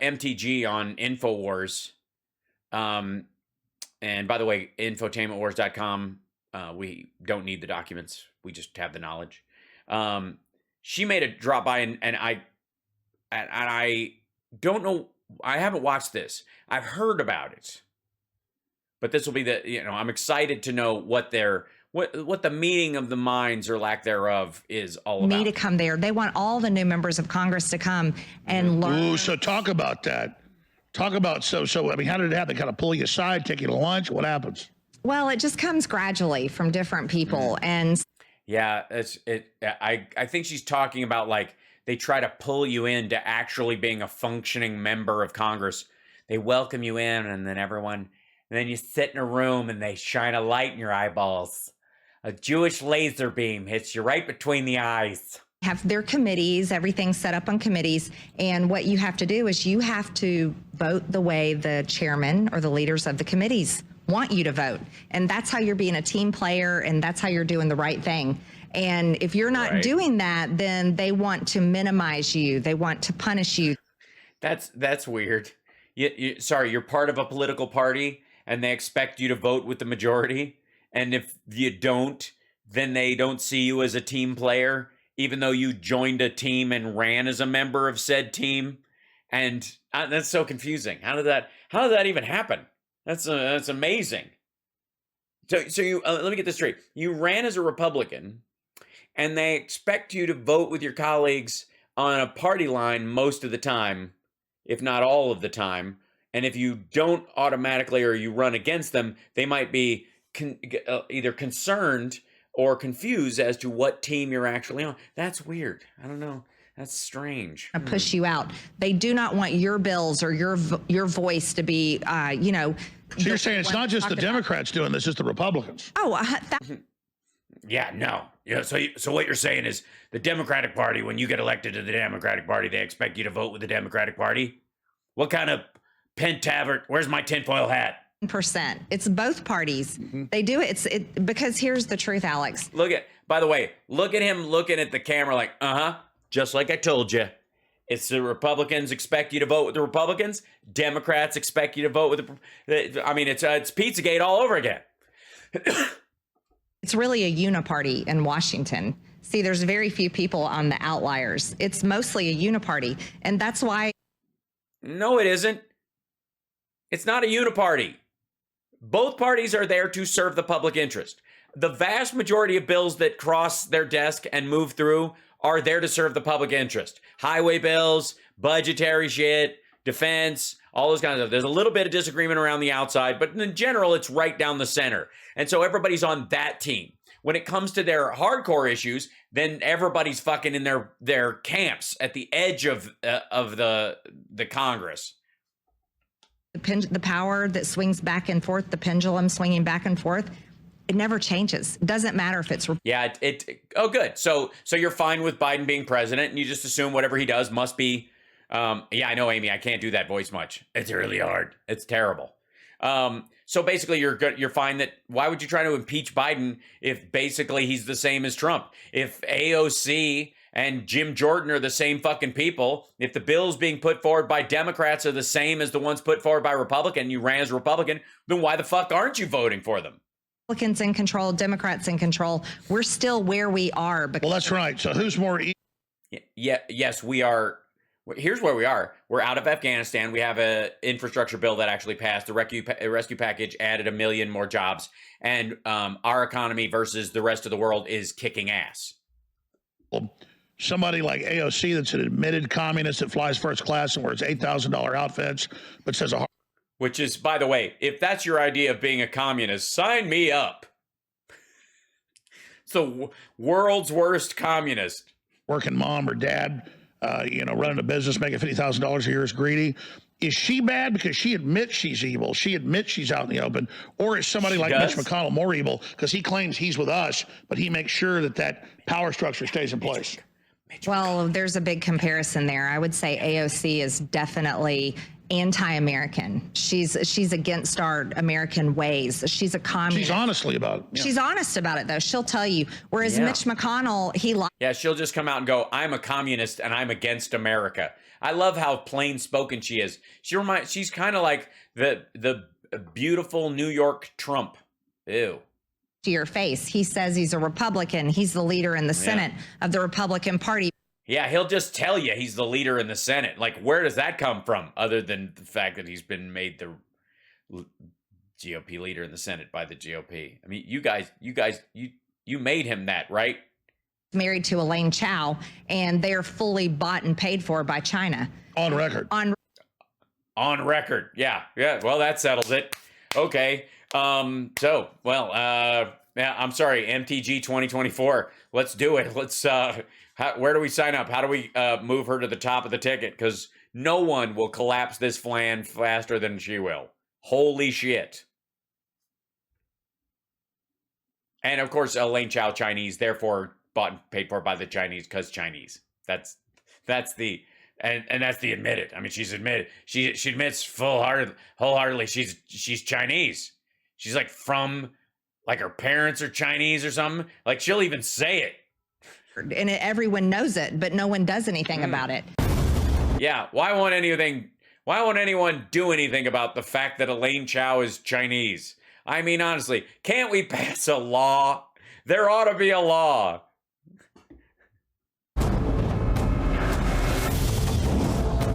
MTG on InfoWars. And by the way, infotainmentwars.com, we don't need the documents. We just have the knowledge. She made a drop by, and I don't know. I haven't watched this. I've heard about it, but this will be I'm excited to know what the meeting of the minds or lack thereof is all about. Me to come there. They want all the new members of Congress to come and learn. Ooh, so talk about that. Talk about, so I mean, how did it happen? They kind of pull you aside, take you to lunch? What happens? Well, it just comes gradually from different people. And yeah, I think she's talking about, like, they try to pull you into actually being a functioning member of Congress. They welcome you in, and then you sit in a room and they shine a light in your eyeballs. A Jewish laser beam hits you right between the eyes. Have their committees, everything's set up on committees. And what you have to do is you have to vote the way the chairman or the leaders of the committees want you to vote. And that's how you're being a team player, and that's how you're doing the right thing. And if you're not doing that, then they want to minimize you. They want to punish you. That's weird. You're part of a political party and they expect you to vote with the majority. And if you don't, then they don't see you as a team player, even though you joined a team and ran as a member of said team. And that's so confusing. How did that even happen? That's amazing. So you let me get this straight. You ran as a Republican, and they expect you to vote with your colleagues on a party line most of the time, if not all of the time. And if you don't automatically, or you run against them, they might be either concerned or confused as to what team you're actually on. That's weird. I don't know. That's strange. Push you out. They do not want your bills or your voice to be, So you're saying it's not just the Democrats doing this, it's the Republicans. Oh, yeah, no. Yeah, so what you're saying is the Democratic Party, when you get elected to the Democratic Party, they expect you to vote with the Democratic Party? What kind of pentavert? Where's my tinfoil hat? %. It's both parties. They do it. Because here's the truth, Alex. By the way, look at him looking at the camera like, just like I told you. It's the Republicans expect you to vote with the Republicans. Democrats expect you to vote with it's Pizzagate all over again. It's really a uniparty in Washington. See, there's very few people on the outliers. It's mostly a uniparty. And that's why. No, it isn't. It's not a uniparty. Both parties are there to serve the public interest. The vast majority of bills that cross their desk and move through are there to serve the public interest. Highway bills, budgetary shit, defense, all those kinds of stuff. There's a little bit of disagreement around the outside, but in general, it's right down the center. And so everybody's on that team. When it comes to their hardcore issues, then everybody's fucking in their camps at the edge of the Congress. The power that swings back and forth, the pendulum swinging back and forth, it never changes. It doesn't matter if it's. Yeah, oh, good. So you're fine with Biden being president, and you just assume whatever he does must be. Yeah, I know, Amy. I can't do that voice much. It's really hard. It's terrible. So basically, you're fine that. Why would you try to impeach Biden if basically he's the same as Trump? If AOC and Jim Jordan are the same fucking people, if the bills being put forward by Democrats are the same as the ones put forward by Republican, you ran as a Republican, then why the fuck aren't you voting for them? Republicans in control, Democrats in control. We're still where we are. Well, that's right. So who's more? Yes, we are. Here's where we are. We're out of Afghanistan. We have an infrastructure bill that actually passed. The rescue package added 1 million more jobs. And our economy versus the rest of the world is kicking ass. Well, somebody like AOC that's an admitted communist that flies first class and wears $8,000 outfits, but says a. Which is, by the way, if that's your idea of being a communist, sign me up. It's the world's worst communist. Working mom or dad, running a business, making $50,000 a year is greedy. Is she bad because she admits she's evil? She admits she's out in the open. Or is somebody like Mitch McConnell more evil because he claims he's with us, but he makes sure that power structure stays in place? Well, there's a big comparison there. I would say AOC is definitely anti-American. She's against our American ways. She's a communist. She's honestly about it. Yeah. She's honest about it, though. She'll tell you. Whereas Mitch McConnell, yeah, she'll just come out and go, I'm a communist and I'm against America. I love how plain spoken she is. She's kind of like the beautiful New York Trump. Ew. to your face. He says he's a Republican. He's the leader in the Senate of the Republican Party. Yeah, he'll just tell you he's the leader in the Senate. Like, where does that come from? Other than the fact that he's been made the GOP leader in the Senate by the GOP. I mean, you made him that, right? Married to Elaine Chao, and they're fully bought and paid for by China. On record. On record. Yeah. Well, that settles it. Okay. I'm sorry, MTG 2024. Let's do it. Let's, where do we sign up? How do we move her to the top of the ticket? Because no one will collapse this plan faster than she will. Holy shit. And of course, Elaine Chao, Chinese, therefore bought and paid for by the Chinese because Chinese. That's the admitted. I mean, she's admitted. She admits wholeheartedly she's Chinese. She's like from, like her parents are Chinese or something. Like she'll even say it. And everyone knows it, but no one does anything about it. Yeah. Why won't anyone do anything about the fact that Elaine Chao is Chinese? I mean, honestly, can't we pass a law? There ought to be a law.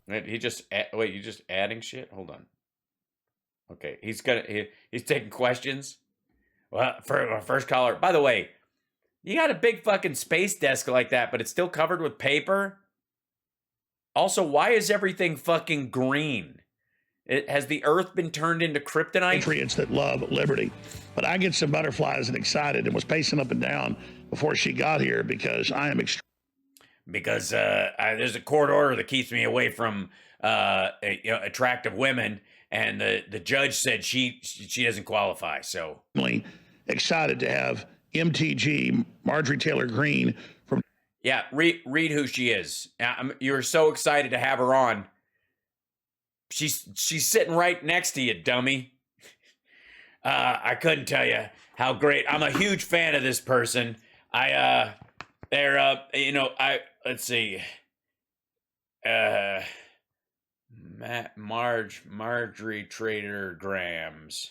You just adding shit? Hold on. Okay, he's taking questions. Well, for our first caller, by the way, you got a big fucking space desk like that, but it's still covered with paper. Also, why is everything fucking green? Has the earth been turned into kryptonite? Patriots that love liberty. But I get some butterflies and excited and was pacing up and down before she got here because I am because there's a court order that keeps me away from attractive women, and the judge said she doesn't qualify. So excited to have MTG Marjorie Taylor Greeene from read who she is. You're so excited to have her on. She's sitting right next to you, dummy. I couldn't tell you how great. I'm a huge fan of this person. Let's see. Marjorie Taylor Greeene.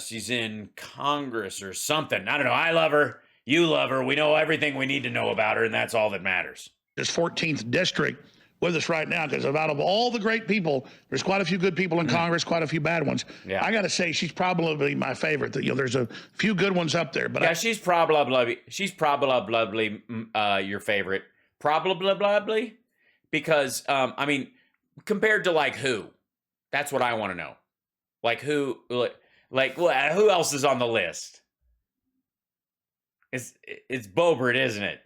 She's in Congress or something. I don't know. I love her. You love her. We know everything we need to know about her, and that's all that matters. This 14th district with us right now, because out of all the great people, there's quite a few good people in Congress, quite a few bad ones. Yeah. I got to say, she's probably my favorite. There's a few good ones up there, but she's probably your favorite. Probably because I mean, compared to like who? That's what I want to know. Like who? Like who else is on the list? It's Boebert, isn't it?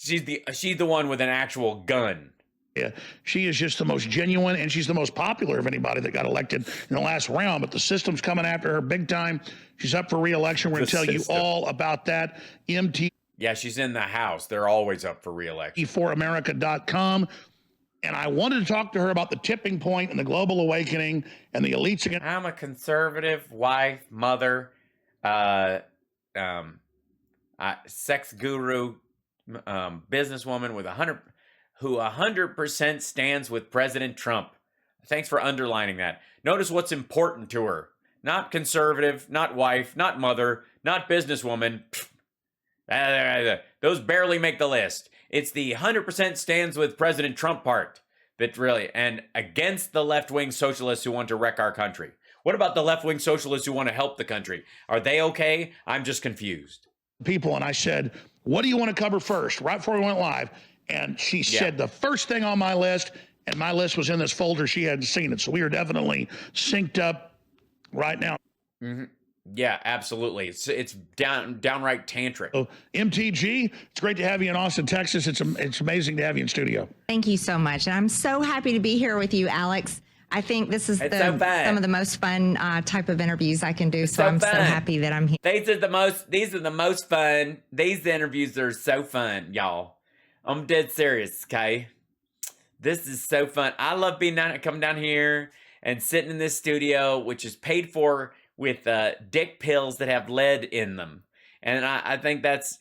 She's the one with an actual gun. Yeah, she is just the most genuine, and she's the most popular of anybody that got elected in the last round. But the system's coming after her big time. She's up for re-election. We're going to tell you all about that. Yeah, she's in the House. They're always up for re-election. MT4America.com. And I wanted to talk to her about the tipping point and the global awakening and the elites again. I'm a conservative wife, mother, sex guru, businesswoman with 100% stands with President Trump. Thanks for underlining that. Notice what's important to her. Not conservative, not wife, not mother, not businesswoman. Those barely make the list. It's the 100% stands with President Trump part that really, and against the left-wing socialists who want to wreck our country. What about the left-wing socialists who want to help the country? Are they okay? I'm just confused. People, and I said, what do you want to cover first? Right before we went live. And she said the first thing on my list, and my list was in this folder. She hadn't seen it. So we are definitely synced up right now. Mm-hmm. Yeah, absolutely. It's downright tantric. So, MTG, it's great to have you in Austin, Texas. It's amazing to have you in studio. Thank you so much. And I'm so happy to be here with you, Alex. I think this is some of the most fun type of interviews I can do. So I'm so happy that I'm here. These are the most fun. These interviews are so fun, y'all. I'm dead serious, okay? This is so fun. I love coming down here and sitting in this studio, which is paid for with dick pills that have lead in them. And I think that's,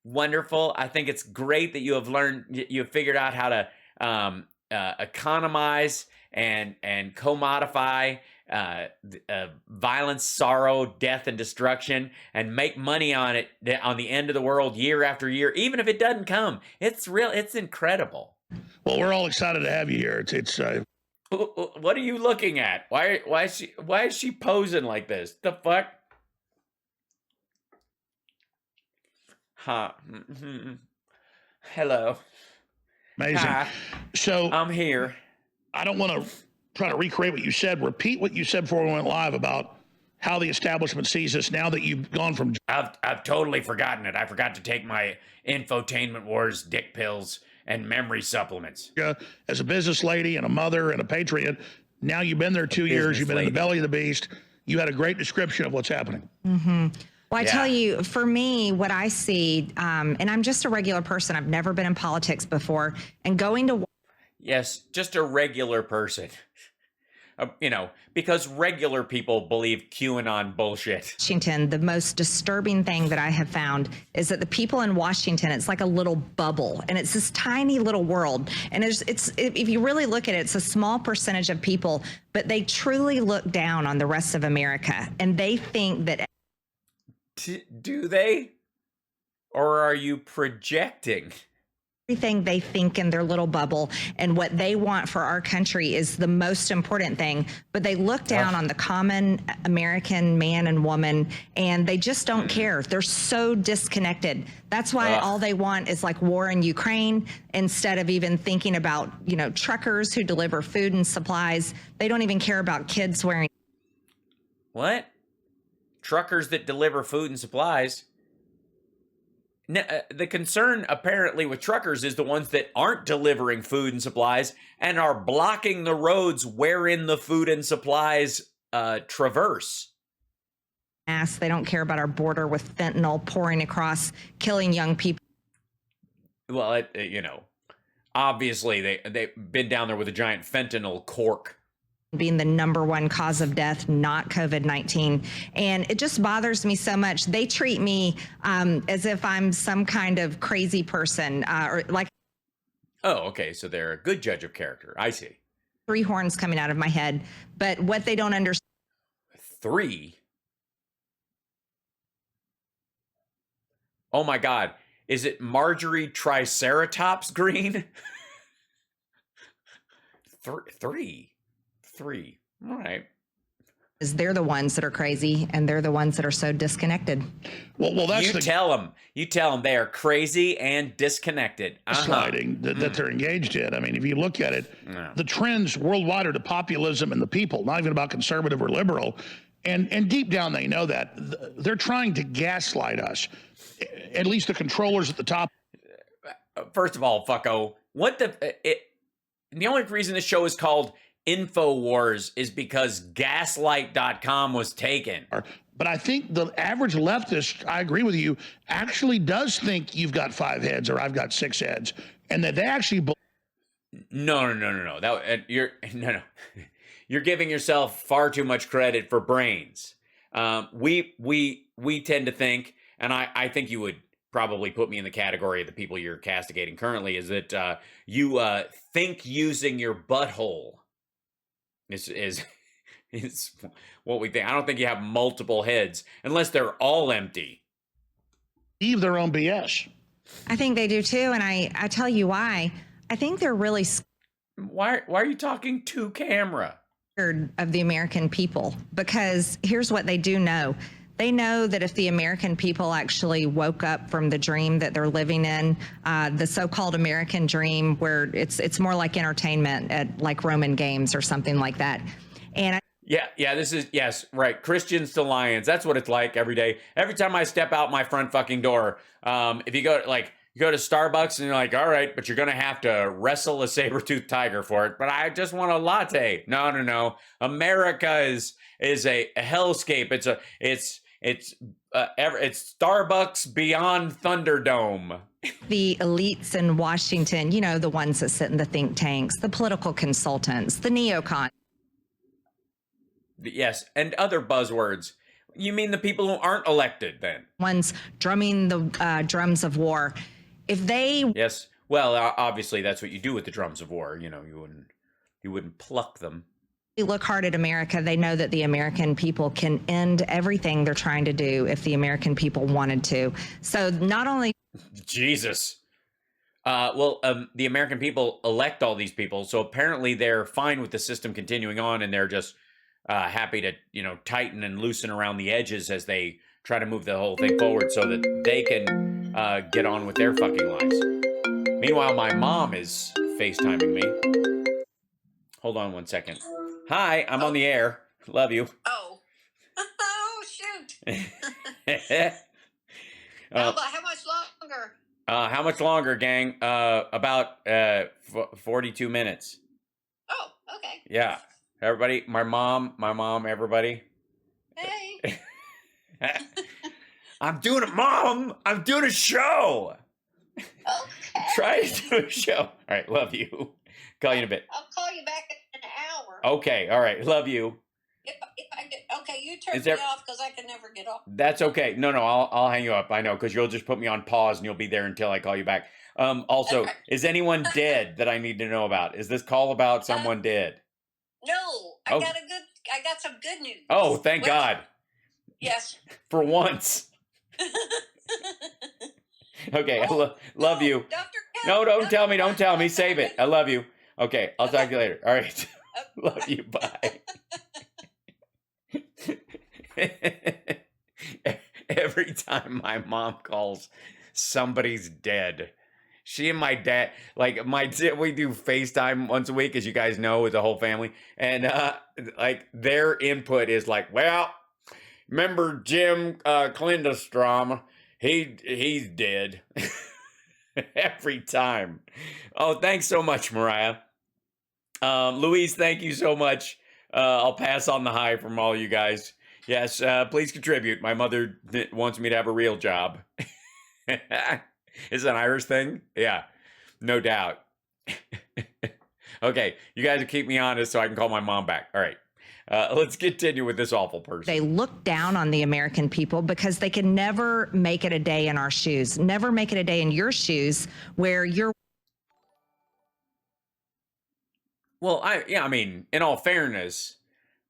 wonderful. I think it's great that you have figured out how to economize and commodify violence, sorrow, death, and destruction, and make money on it on the end of the world year after year, even if it doesn't come. It's incredible. Well, we're all excited to have you here. What are you looking at? Why is she posing like this? The fuck? Huh. Hello. Amazing. Hi. So I'm here. I don't want to try to recreate what you said. Repeat what you said before we went live about how the establishment sees us now that you've gone from. I've totally forgotten it. I forgot to take my Infotainment Wars dick pills and memory supplements. As a business lady and a mother and a patriot, now you've been there 2 years. You've been in the belly of the beast. You had a great description of what's happening. Mm-hmm. Well, I tell you, for me, what I see, and I'm just a regular person. I've never been in politics before, and going to. Yes, just a regular person. Because regular people believe QAnon bullshit. Washington, the most disturbing thing that I have found is that the people in Washington, it's like a little bubble, and it's this tiny little world. And if you really look at it, it's a small percentage of people, but they truly look down on the rest of America, and they think that. Do they? Or are you projecting? Everything they think in their little bubble and what they want for our country is the most important thing, but they look down on the common American man and woman, and they just don't care. They're so disconnected. That's why all they want is like war in Ukraine, instead of even thinking about, truckers who deliver food and supplies. They don't even care about kids wearing. What? Truckers that deliver food and supplies? The concern apparently with truckers is the ones that aren't delivering food and supplies and are blocking the roads wherein the food and supplies traverse. They don't care about our border with fentanyl pouring across, killing young people. Well, obviously they've been down there with a giant fentanyl cork. Being the number one cause of death, not COVID-19. And it just bothers me so much. They treat me as if I'm some kind of crazy person or like. Oh, okay. So they're a good judge of character. I see. 3 horns coming out of my head. But what they don't understand. 3? Oh my God. Is it Marjorie Triceratops Greeene? 3. All right. Is they're the ones that are crazy, and they're the ones that are so disconnected. Well, that's tell them. You tell them they are crazy and disconnected. Sliding that they're engaged in. I mean, if you look at it, the trends worldwide are to populism and the people, not even about conservative or liberal. And deep down, they know that. They're trying to gaslight us, at least the controllers at the top. First of all, fucko, the only reason this show is called InfoWars is because gaslight.com was taken. But I think the average leftist, I agree with you, actually does think you've got 5 heads or I've got 6 heads, and that they actually. No. You're giving yourself far too much credit for brains. We tend to think, and I think you would probably put me in the category of the people you're castigating currently, is that you think using your butthole is what we think. I don't think you have multiple heads unless they're all empty. Leave their own BS. I think they do too, and I tell you why. I think they're really Why are you talking to camera? Scared of the American people, because here's what they do know. They know that if the American people actually woke up from the dream that they're living in, the so-called American dream, where it's more like entertainment at like Roman games or something like that. And yes, right. Christians to lions. That's what it's like every day. Every time I step out my front fucking door, if you go to Starbucks and you're like, all right, but you're going to have to wrestle a saber-toothed tiger for it. But I just want a It's it's Starbucks beyond Thunderdome. The elites in Washington, you know, the ones that sit in the think tanks, the political consultants, the neocons. Yes, and other buzzwords. You mean the people who aren't elected then? Ones drumming the drums of war. If they Yes. Well, obviously that's what you do with the drums of war. You know, you wouldn't pluck them. look hard at America, they know that the American people can end everything they're trying to do if the American people wanted to. So not only Jesus. The American people elect all these people, so apparently they're fine with the system continuing on, and they're just happy to, tighten and loosen around the edges as they try to move the whole thing forward so that they can get on with their fucking lives. Meanwhile, my mom is FaceTiming me. Hold on one second. Hi, I'm on the air. Love you. Oh. Oh, shoot. How much longer? How much longer, gang? About 42 minutes. Oh, okay. Yeah. Everybody, my mom, everybody. Hey. I'm doing it, Mom. I'm doing a show. Okay. Try to do a show. All right, love you. Call you in a bit. I'll call you back in an hour. Okay, all right, love you. If I get, okay, you turn there- me off because I can never get off. That's okay. No, I'll hang you up. I know, because you'll just put me on pause and you'll be there until I call you back. Also, Okay. is anyone dead that I need to know about? Is this call about someone dead? No, Oh. I got some good news. Oh, thank Well, God. Yes. For once. Okay, I love you. Dr. No, don't Dr. tell me. Don't tell me. Save it. I love you. Okay, I'll talk to you later. All right. Love you. Bye. Every time my mom calls, somebody's dead. She and my dad, we do FaceTime once a week, as you guys know, with the whole family. And their input is like, well, remember Jim Klindestrom? He's dead. Every time. Oh, thanks so much, Mariah. Louise, thank you so much. I'll pass on the hi from all you guys. Yes, please contribute. My mother wants me to have a real job. Is it an Irish thing? Yeah, no doubt. Okay, you guys will keep me honest so I can call my mom back. All right, let's continue with this awful person. they look down on the American people because they can never make it a day in our shoes, never make it a day in your shoes where you're Well, I mean, in all fairness,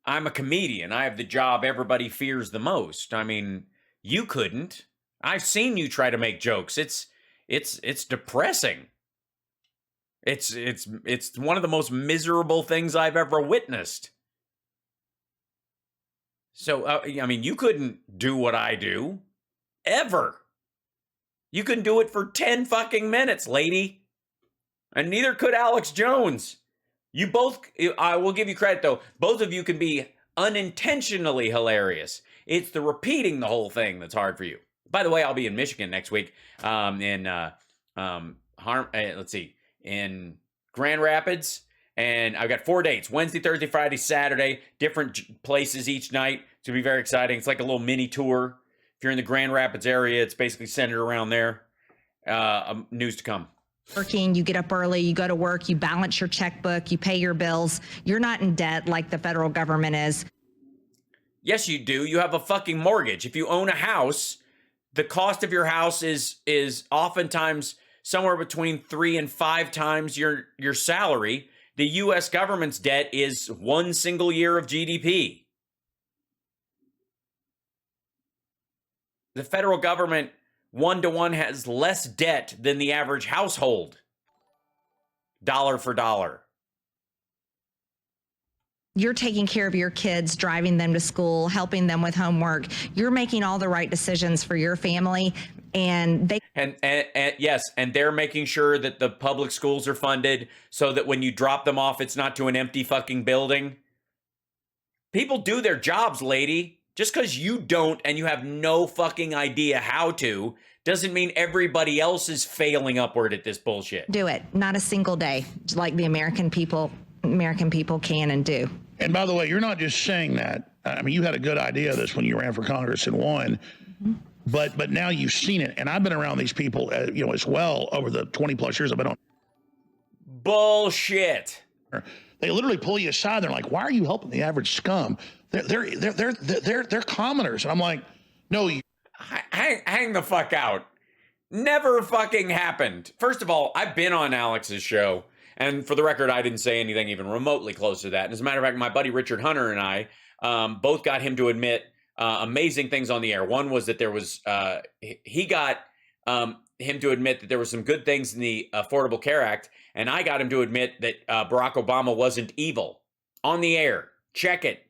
I'm a comedian. I have the job everybody fears the most. I mean, you couldn't. I've seen you try to make jokes. It's depressing. It's one of the most miserable things I've ever witnessed. So, I mean, you couldn't do what I do. Ever. You couldn't do it for 10 fucking minutes, lady. And neither could Alex Jones. You both, I will give you credit though, both of you can be unintentionally hilarious. It's the repeating the whole thing that's hard for you. By the way, I'll be in Michigan next week, in Grand Rapids, and I've got 4 dates: Wednesday, Thursday, Friday, Saturday, different places each night. It's gonna be very exciting. It's like a little mini tour. If you're in the Grand Rapids area, it's basically centered around there. News to come. working, you get up early, you go to work, you balance your checkbook, you pay your bills. You're not in debt like the federal government is. Yes, you do. You have a fucking mortgage. If you own a house, the cost of your house is oftentimes somewhere between 3 and 5 times your salary. The U.S. government's debt is 1 single year of GDP. The federal government 1-to-1 has less debt than the average household. Dollar for dollar. You're taking care of your kids, driving them to school, helping them with homework. You're making all the right decisions for your family, and they And yes, and they're making sure that the public schools are funded so that when you drop them off, it's not to an empty fucking building. People do their jobs, lady. Just because you don't and you have no fucking idea how to doesn't mean everybody else is failing upward at this bullshit. do it. Not a single day, like the American people can and do. And by the way, you're not just saying that. I mean, you had a good idea of this when you ran for Congress and won. But now you've seen it, and I've been around these people, as well over the 20 plus years I've been on. Bullshit. They literally pull you aside. They're like, "Why are you helping the average scum? They're commoners." And I'm like, "No, Hang the fuck out. Never fucking happened. First of all, I've been on Alex's show, and for the record, I didn't say anything even remotely close to that. And as a matter of fact, my buddy Richard Hunter and I both got him to admit amazing things on the air. One was that there was he got him to admit that there were some good things in the Affordable Care Act, and I got him to admit that Barack Obama wasn't evil on the air. Check it.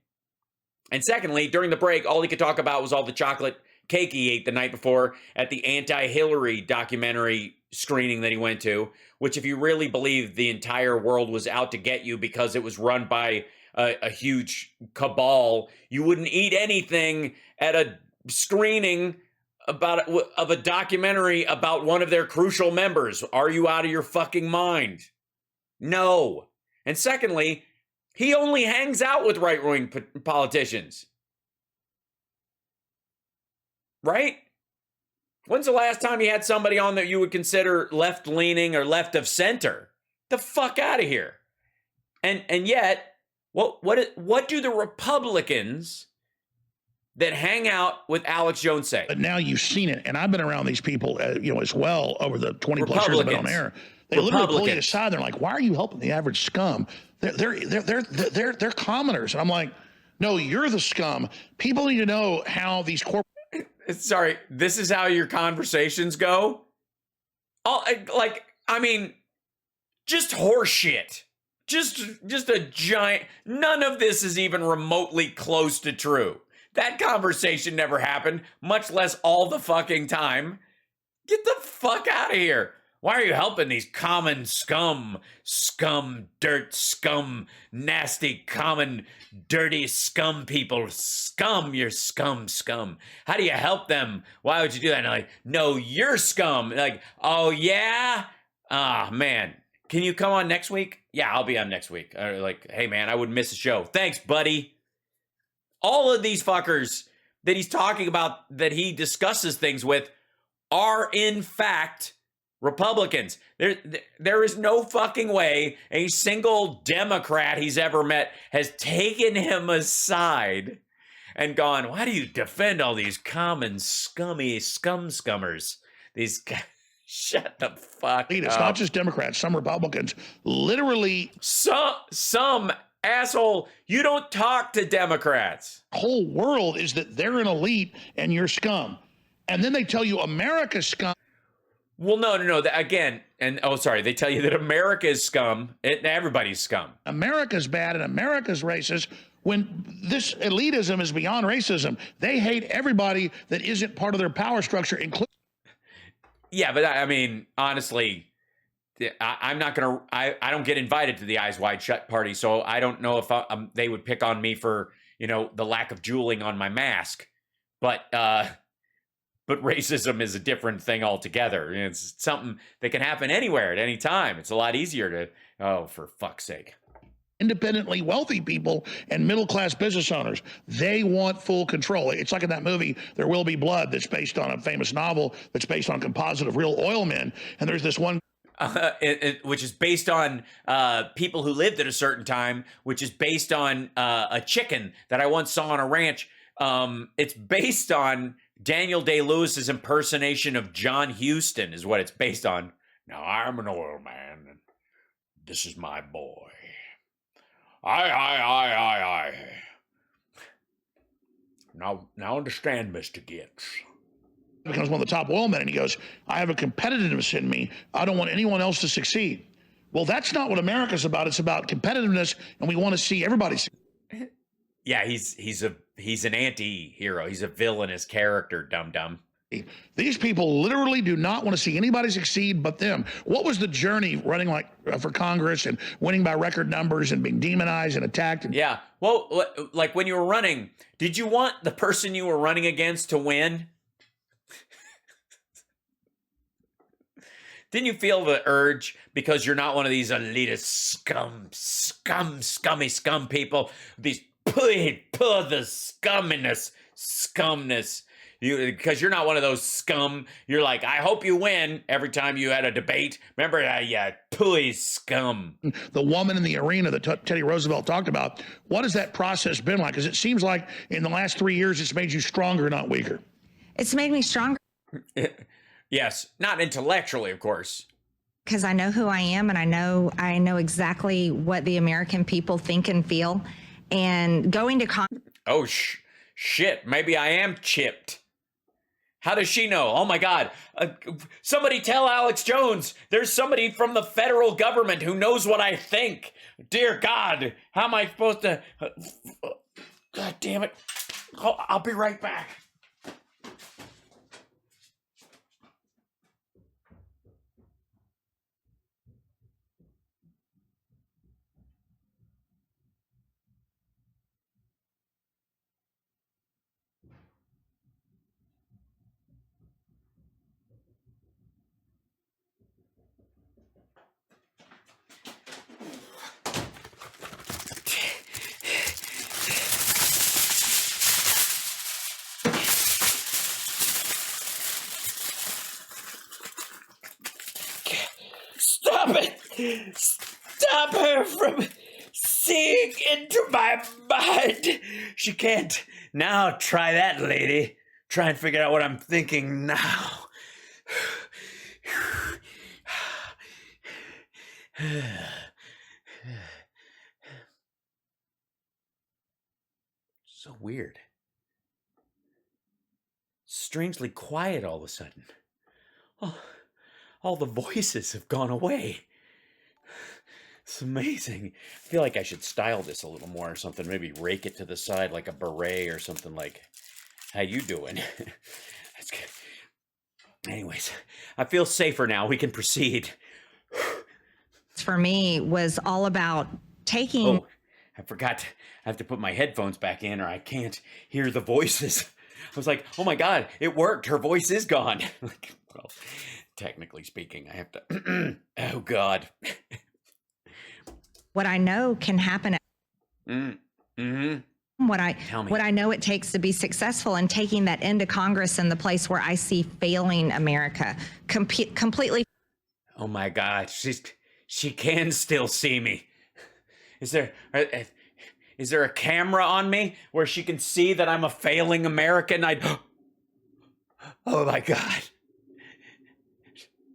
And secondly, during the break, all he could talk about was all the chocolate cake he ate the night before at the anti-Hillary documentary screening that he went to, which if you really believe the entire world was out to get you because it was run by a huge cabal, you wouldn't eat anything at a screening of a documentary about one of their crucial members. Are you out of your fucking mind? No. And secondly, he only hangs out with right-wing politicians. Right? When's the last time you had somebody on that you would consider left-leaning or left of center? The fuck out of here. And yet, what do the Republicans that hang out with Alex Jones say? But now you've seen it, and I've been around these people, as well over the 20 plus years I've been on air. They literally pull you aside. They're like, "Why are you helping the average scum? They're commoners." And I'm like, "No, you're the scum. People need to know how these corporate." Sorry, this is how your conversations go? Just horse shit. Just a giant, none of this is even remotely close to true. That conversation never happened, much less all the fucking time. Get the fuck out of here. Why are you helping these common scum, dirt, scum, nasty, common, dirty scum people? Scum, you're scum. How do you help them? Why would you do that? And I'm like, no, you're scum. Like, oh yeah? Ah, man. Can you come on next week? Yeah, I'll be on next week. Like, hey man, I would miss a show. Thanks, buddy. All of these fuckers that he's talking about, that he discusses things with, are in fact Republicans. There is no fucking way a single Democrat he's ever met has taken him aside and gone, "Why do you defend all these common scummy scummers? These guys." Shut the fuck It's up. not just Democrats. Some Republicans literally. Some asshole. You don't talk to Democrats. Whole world is that they're an elite and you're scum. And then they tell you America's scum. Well, no. Again, they tell you that America is scum. Everybody's scum. America's bad and America's racist, when this elitism is beyond racism. They hate everybody that isn't part of their power structure, including. Yeah, but I mean, honestly, I'm not going to, I don't get invited to the Eyes Wide Shut party, so I don't know if they would pick on me for, the lack of jewelling on my mask. But racism is a different thing altogether. It's something that can happen anywhere at any time. It's a lot easier to, oh, for fuck's sake. Independently wealthy people and middle-class business owners, they want full control. It's like in that movie, There Will Be Blood, that's based on a famous novel that's based on a composite of real oil men. And there's this one. Which is based on people who lived at a certain time, which is based on a chicken that I once saw on a ranch. It's based on Daniel Day-Lewis's impersonation of John Huston is what it's based on. Now, I'm an oil man, and this is my boy. I. Now understand, Mr. Gitz. Becomes one of the top oil men, and he goes, "I have a competitiveness in me. I don't want anyone else to succeed." Well, that's not what America's about. It's about competitiveness, and we want to see everybody succeed. Yeah, he's an anti-hero. He's a villainous character, dum-dum. These people literally do not want to see anybody succeed but them. What was the journey running for Congress and winning by record numbers and being demonized and attacked? Yeah. Well, like when you were running, did you want the person you were running against to win? Didn't you feel the urge because you're not one of these elitist scummy people? These the scumness. Because you're not one of those scum. You're like, I hope you win every time you had a debate. Remember that, scum. The woman in the arena that Teddy Roosevelt talked about, what has that process been like? Because it seems like in the last 3 years, it's made you stronger, not weaker. It's made me stronger. Yes, not intellectually, of course. Because I know who I am, and I know exactly what the American people think and feel. And going to Oh, shit, maybe I am chipped. How does she know? Oh my God. Somebody tell Alex Jones there's somebody from the federal government who knows what I think. Dear God, how am I supposed to... God damn it. I'll be right back. Stop it! Stop her from seeing into my mind! She can't. Now try that, lady. Try and figure out what I'm thinking now. So weird. Strangely quiet all of a sudden. Oh. All the voices have gone away. It's amazing. I feel like I should style this a little more or something. Maybe rake it to the side like a beret or something like, how you doing? That's good. Anyways, I feel safer now. We can proceed. for me was all about taking. Oh, I forgot. I have to put my headphones back in or I can't hear the voices. I was like, oh my God, it worked. Her voice is gone. Well, technically speaking, I have to. Oh God. What I know can happen. Mm-hmm. What I know it takes to be successful, and taking that into Congress in the place where I see failing America completely. Oh my God, she can still see me. Is there a camera on me where she can see that I'm a failing American? Oh my God.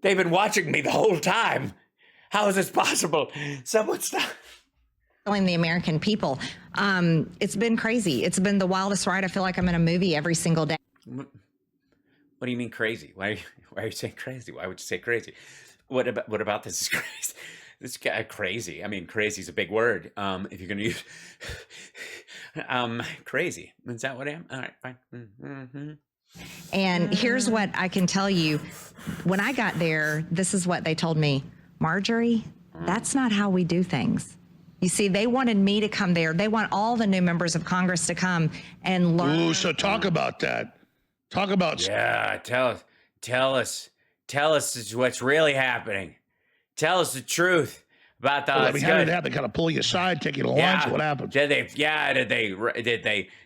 They've been watching me the whole time. How is this possible? Someone stop. Telling the American people. It's been crazy. It's been the wildest ride. I feel like I'm in a movie every single day. What do you mean crazy? Why are you saying crazy? Why would you say crazy? What about this is crazy? This guy crazy. I mean, crazy is a big word. If you're gonna use crazy, is that what I am? All right, fine. Mm-hmm. And here's what I can tell you. When I got there, this is what they told me. Marjorie, that's not how we do things. You see, they wanted me to come there. They want all the new members of Congress to come and learn. Ooh, so talk about that. Talk about. Yeah, tell us what's really happening. Tell us the truth about the. Well, I mean, how did that? They kind of pull you aside, take you to lunch. What happened?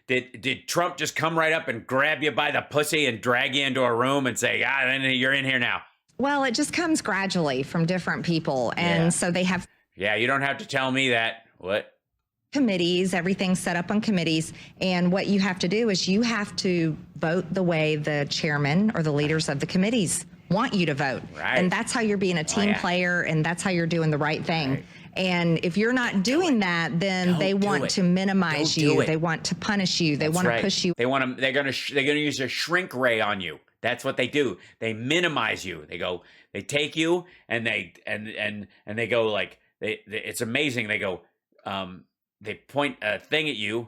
Did Trump just come right up and grab you by the pussy and drag you into a room and say, you're in here now? Well, it just comes gradually from different people. And so they have. Yeah, you don't have to tell me that. What? Committees, everything's set up on committees. And what you have to do is you have to vote the way the chairman or the leaders of the committees want you to vote. Right. And that's how you're being a team player, and that's how you're doing the right thing. Right. And if you're not doing that, then they want to minimize you. They want to punish you. They want to push you. They're gonna use a shrink ray on you. That's what they do. They minimize you. They take you and they go like it's amazing. They go they point a thing at you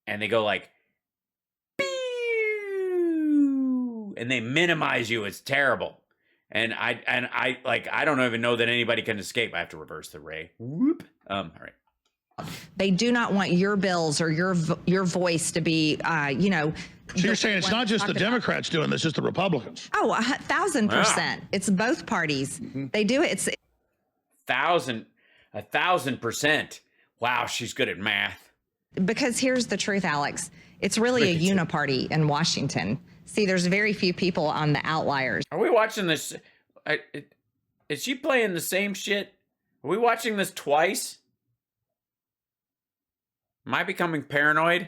and they go like pew, and they minimize you. It's terrible. And I don't even know that anybody can escape. I have to reverse the ray. Whoop. All right. They do not want your bills or your voice to be, So you're saying it's not just the Democrats doing this, it's the Republicans. Oh, 1,000%. It's both parties. They do it. It's 1,000%. Wow, she's good at math. because here's the truth, Alex. It's really a uniparty in Washington. See, there's very few people on the outliers. Are we watching this? Is she playing the same shit? Are we watching this twice? Am I becoming paranoid?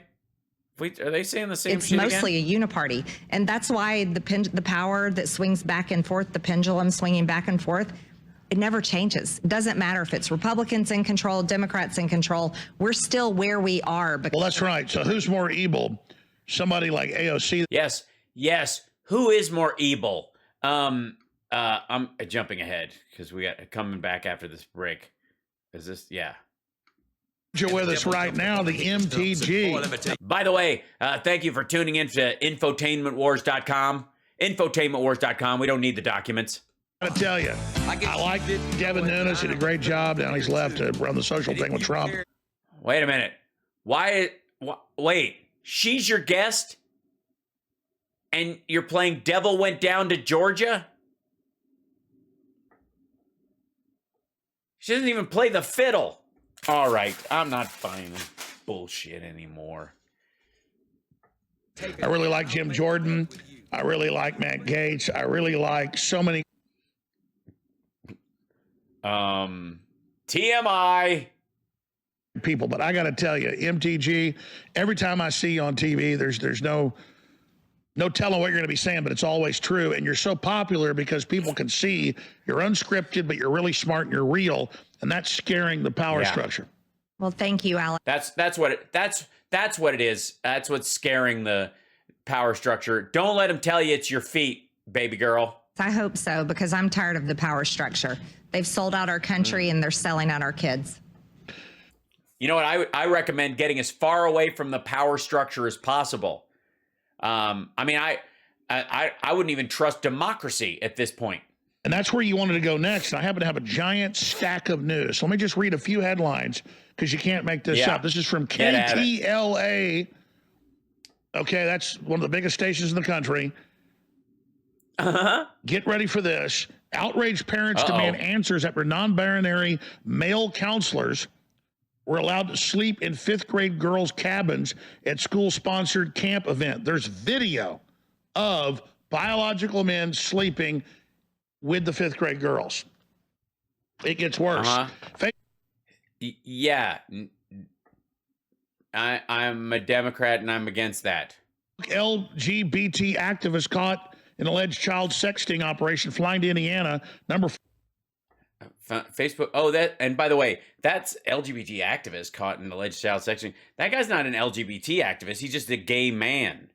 Are they saying the same It's shit mostly again? a uniparty, and that's why the power that swings back and forth, the pendulum swinging back and forth, it never changes. It doesn't matter if it's Republicans in control, Democrats in control. We're still where we are. Well, that's right. So who's more evil? Somebody like AOC? Yes. Who is more evil? I'm jumping ahead because we got coming back after this break. Is this? Yeah. You're with us right now, the MTG. By the way, thank you for tuning in to infotainmentwars.com. Infotainmentwars.com. We don't need the documents. I gotta tell you, I like Devin Nunes. He did a great job. Now he's left to run the social thing with Trump. Wait a minute. Wait, she's your guest? And you're playing Devil Went Down to Georgia? She doesn't even play the fiddle. All right, I'm not buying this bullshit anymore. I really like Jim Jordan. I really like Matt Gaetz. I really like so many TMI. people. But I got to tell you, MTG, every time I see you on TV, there's no telling what you're going to be saying, but it's always true. And you're so popular because people can see you're unscripted, but you're really smart and you're real. And that's scaring the power structure. Well, thank you, Alex. That's what it is. That's what's scaring the power structure. Don't let them tell you it's your feet, baby girl. I hope so, because I'm tired of the power structure. They've sold out our country and they're selling out our kids. You know what? I recommend getting as far away from the power structure as possible. I mean, I wouldn't even trust democracy at this point. And that's where you wanted to go next. And I happen to have a giant stack of news. So let me just read a few headlines because you can't make this up. This is from KTLA. Okay, that's one of the biggest stations in the country. Get ready for this. Outraged parents demand answers after non-binary male counselors were allowed to sleep in fifth grade girls' cabins at school-sponsored camp event. There's video of biological men sleeping with the fifth grade girls. It gets worse. Yeah. I'm a Democrat and I'm against that. LGBT activist caught in alleged child sexting operation flying to Indiana. Facebook. Oh, and by the way, that's LGBT activist caught in alleged child sexting. That guy's not an LGBT activist. He's just a gay man.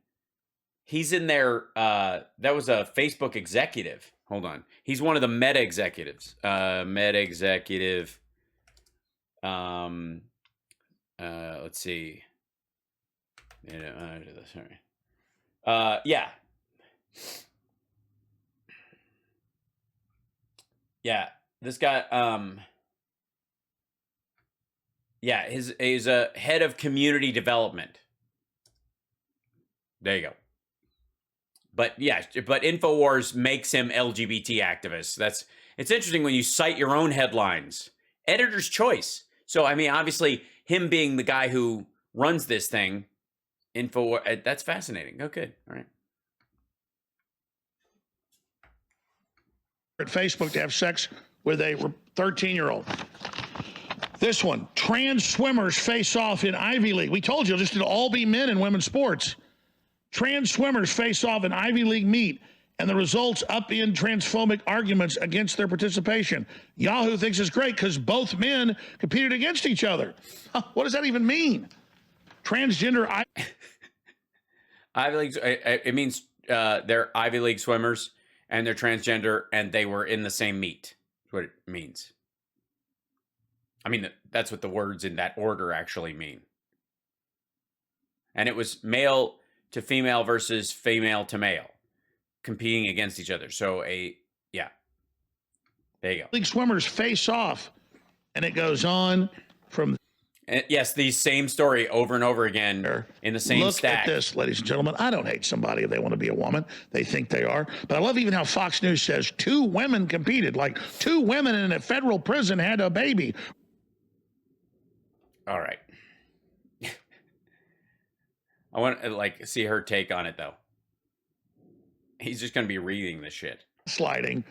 He's in there. That was a Facebook executive. Hold on. He's one of the Meta executives. Meta executive. Let's see. Sorry. Yeah. Yeah. This guy. Yeah. He's a head of community development. There you go. But yeah, but InfoWars makes him LGBT activist. It's interesting when you cite your own headlines. Editor's choice. So I mean, obviously, him being the guy who runs this thing, that's fascinating. Oh, good. All right. At Facebook to have sex with a 13-year-old. This one, trans swimmers face off in Ivy League. We told you this would all be men in women's sports. Trans swimmers face off in Ivy League meet, and the results upend transphobic arguments against their participation. Yahoo thinks it's great because both men competed against each other. What does that even mean? Transgender Ivy League. It means they're Ivy League swimmers and they're transgender and they were in the same meet. That's what it means. I mean, that's what the words in that order actually mean. And it was male to female versus female to male competing against each other. So yeah, there you go. League swimmers face off, and it goes on from. Yes, the same story over and over again in the same Look stack. at this, ladies and gentlemen. I don't hate somebody if they want to be a woman. They think they are. But I love even how Fox News says 2 women competed. Like 2 women in a federal prison had a baby. All right. I want to see her take on it though. He's just going to be reading this shit. Sliding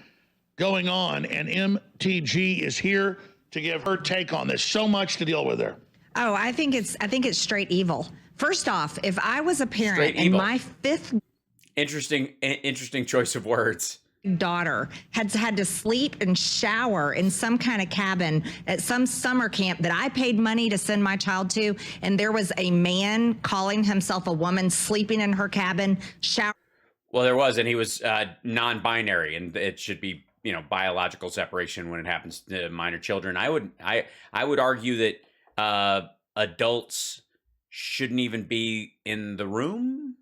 going on, and MTG is here to give her take on this. So much to deal with there. Oh, I think it's straight evil. First off, if I was a parent and my 5th interesting choice of words, daughter had to sleep and shower in some kind of cabin at some summer camp that I paid money to send my child to, and there was a man calling himself a woman sleeping in her cabin, shower. Well, there was, and he was non-binary, and it should be, biological separation when it happens to minor children. I would argue that adults shouldn't even be in the room,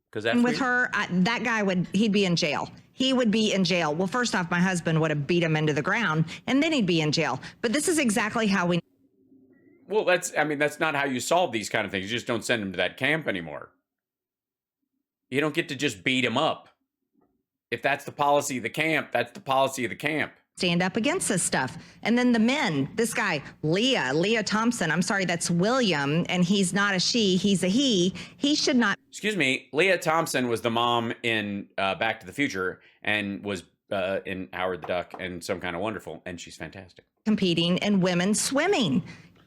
because that's with her. That guy he'd be in jail. He would be in jail. Well, first off, my husband would have beat him into the ground, and then he'd be in jail. But this is exactly how we. Well, that's not how you solve these kind of things. You just don't send him to that camp anymore. You don't get to just beat him up. If that's the policy of the camp, that's the policy of the camp. Stand up against this stuff. And then the men, this guy, Leah Thompson, I'm sorry, that's William, and he's not a she, he's a he. He should not. Excuse me, Leah Thompson was the mom in Back to the Future and was in Howard the Duck and Some Kind of Wonderful, and she's fantastic. Competing in women's swimming.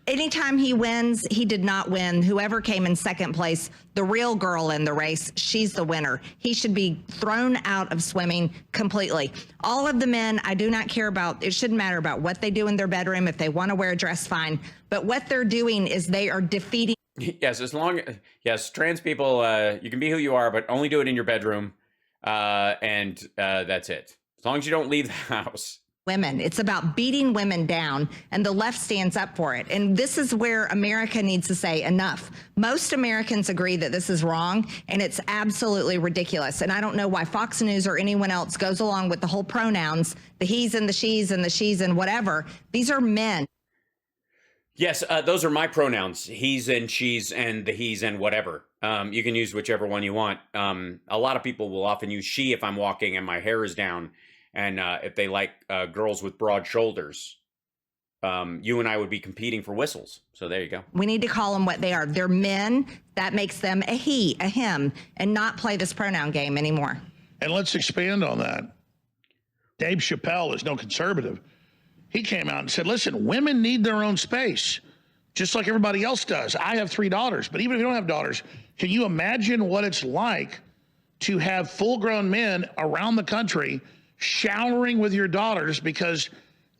Anytime he wins, he did not win. Whoever came in second place, the real girl in the race, she's the winner. He should be thrown out of swimming completely. All of the men, I do not care about. It shouldn't matter about what they do in their bedroom. If they want to wear a dress, fine. But what they're doing is they are defeating. Yes, trans people, you can be who you are, but only do it in your bedroom. And that's it. As long as you don't leave the house. Women. It's about beating women down, and the left stands up for it. And this is where America needs to say enough. Most Americans agree that this is wrong, and it's absolutely ridiculous. And I don't know why Fox News or anyone else goes along with the whole pronouns, the he's and the she's and whatever. These are men. Yes, those are my pronouns. He's and she's and the he's and whatever. You can use whichever one you want. A lot of people will often use she if I'm walking and my hair is down. And if they like girls with broad shoulders, you and I would be competing for whistles. So there you go. We need to call them what they are. They're men. That makes them a he, a him, and not play this pronoun game anymore. And let's expand on that. Dave Chappelle is no conservative. He came out and said, listen, women need their own space, just like everybody else does. I have 3 daughters, but even if you don't have daughters, can you imagine what it's like to have full-grown men around the country showering with your daughters because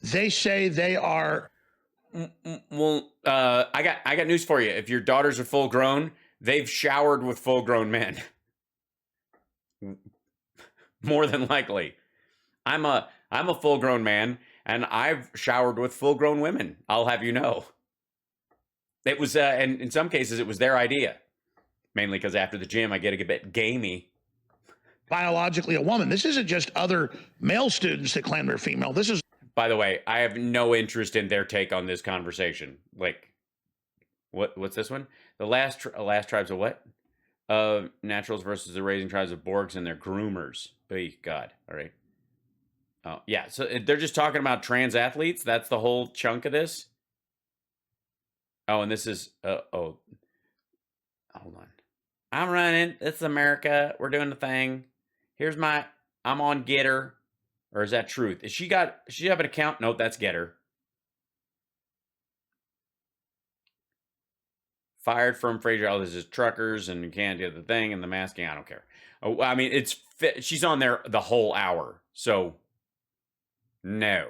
they say they are. Well, I got news for you. If your daughters are full grown, they've showered with full grown men. More than likely. I'm a full grown man, and I've showered with full grown women. I'll have you know. It was, and in some cases, it was their idea. Mainly because after the gym, I get a bit gamey. Biologically a woman. This isn't just other male students that claim they're female. This is. By the way, I have no interest in their take on this conversation. Like, what's this one? The last tribes of what? Naturals versus the raising tribes of Borgs and their groomers. Oh, God. All right. Oh, yeah. So they're just talking about trans athletes. That's the whole chunk of this. Oh, and this is, hold on. I'm running. It's America. We're doing the thing. Here's I'm on Getter. Or is that Truth? Does she have an account? Nope, that's Getter. Fired from Fraser. Oh, this is truckers and you can't do the thing and the masking. I don't care. Oh, I mean, she's on there the whole hour. So, no.